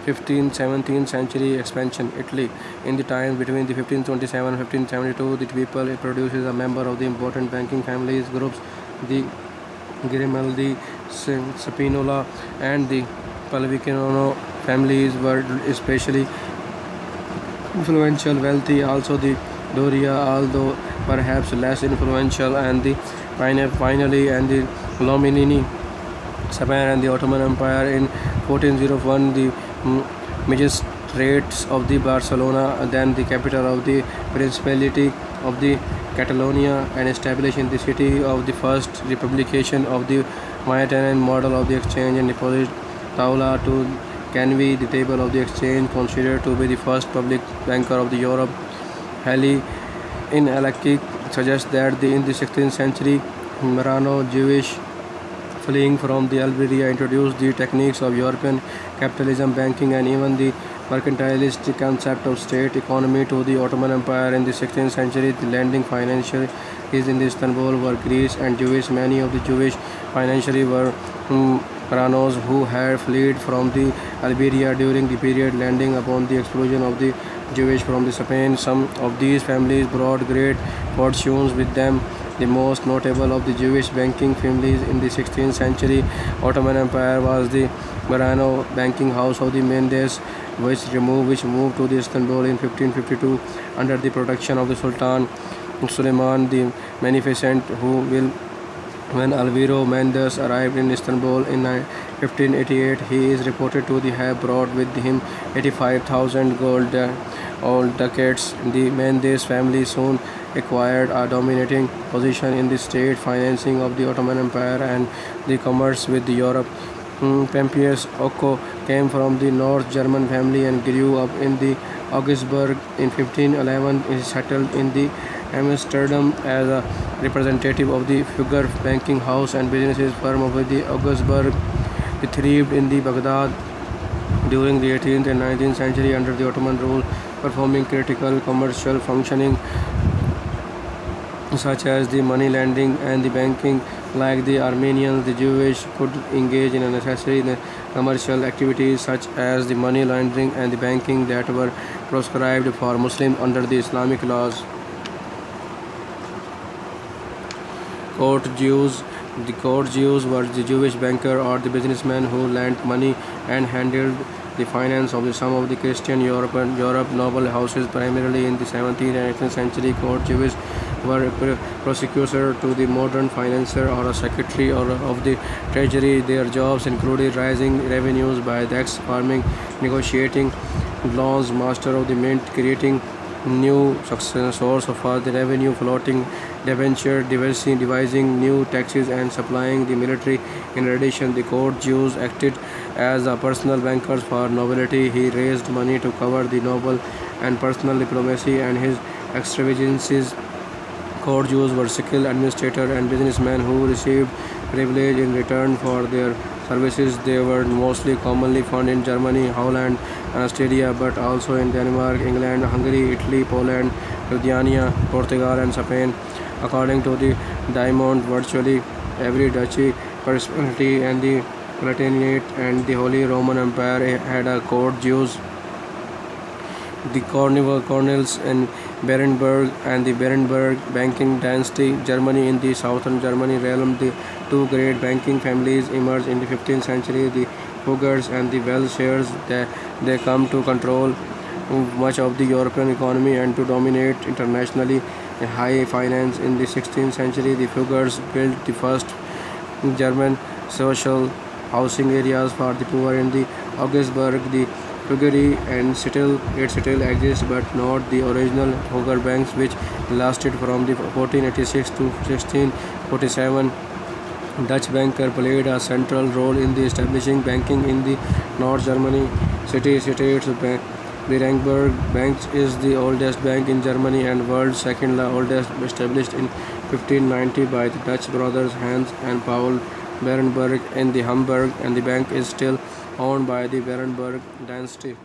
15th 17th century expansion. Italy. In the time between the 1527 and 1572, the people produces a member of the important banking families groups, the Grimaldi, Spinola, and the Palvicino families were especially influential, wealthy. Also, the Doria, although perhaps less influential, and the finally and the Lomini, Spain and the Ottoman Empire in 1401, the magistrates of the Barcelona, then the capital of the Principality of the Catalonia, and established in the city of the first republication of the Mediterranean model of the exchange and deposit Taula to Canvey, the table of the exchange, considered to be the first public banker of the Europe. Halley in Alaki suggests that in the 16th century, Marano Jewish fleeing from the Algeria introduced the techniques of European capitalism, banking, and even the mercantilist concept of state economy to the Ottoman Empire. In the 16th century, the lending financiers in Istanbul were Greece and Jewish. Many of the Jewish financiers were Maranos who had fled from the Algeria during the period lending upon the explosion of the Jewish from the Spain. Some of these families brought great fortunes with them. The most notable of the Jewish banking families in the 16th century Ottoman Empire was the Marano banking house of the Mendes, which moved to the Istanbul in 1552 under the protection of the Sultan Suleiman the Magnificent, when Alvaro Mendes arrived in Istanbul in 1588, he is reported to have brought with him 85,000 gold ducats. The Mendes family soon acquired a dominating position in the state financing of the Ottoman Empire and the commerce with Europe. Pompeius Occo came from the North German family and grew up in the Augsburg. In 1511, he settled in the Amsterdam as a representative of the Fugger banking house and businesses firm of the Augsburg. He thrived in the Baghdad during the 18th and 19th century under the Ottoman rule, performing critical commercial functioning such as the money lending and the banking. Like the Armenians, the Jewish could engage in necessary commercial activities such as the money laundering and the banking that were prescribed for Muslims under the Islamic laws. Court Jews. The court Jews were the Jewish banker or the businessmen who lent money and handled the finance of some of the Christian Europe noble houses, primarily in the 17th and 18th century. Court Jews were prosecutor to the modern financier or a secretary or of the treasury. Their jobs included raising revenues by tax farming, negotiating loans, master of the mint, creating new source of the revenue, floating debenture, devising new taxes, and supplying the military. In addition, the court Jews acted as a personal bankers for nobility. He raised money to cover the noble and personal diplomacy and his extravagances. Court Jews were skilled administrators and businessmen who received privilege in return for their services. They were mostly commonly found in Germany, Holland, and Australia, but also in Denmark, England, Hungary, Italy, Poland, Lithuania, Portugal, and Spain. According to the Diamond, virtually every duchy, principality, and the Palatinate and the Holy Roman Empire had a court Jews. The Cornels and Berenberg and the Berenberg banking dynasty, Germany. In the southern Germany realm, the two great banking families emerged in the 15th century, the Fuggers and the Welshers. They come to control much of the European economy and to dominate internationally high finance. In the 16th century, the Fuggers built the first German social housing areas for the poor in the Augsburg, the Fuggery, and it still exists, but not the original Fugger banks, which lasted from the 1486 to 1647. Dutch banker played a central role in the establishing banking in the North Germany city-states. Berenberg Bank is the oldest bank in Germany and world's second oldest, established in 1590 by the Dutch brothers Hans and Paul Berenberg in the Hamburg, and the bank is still owned by the Berenberg dynasty.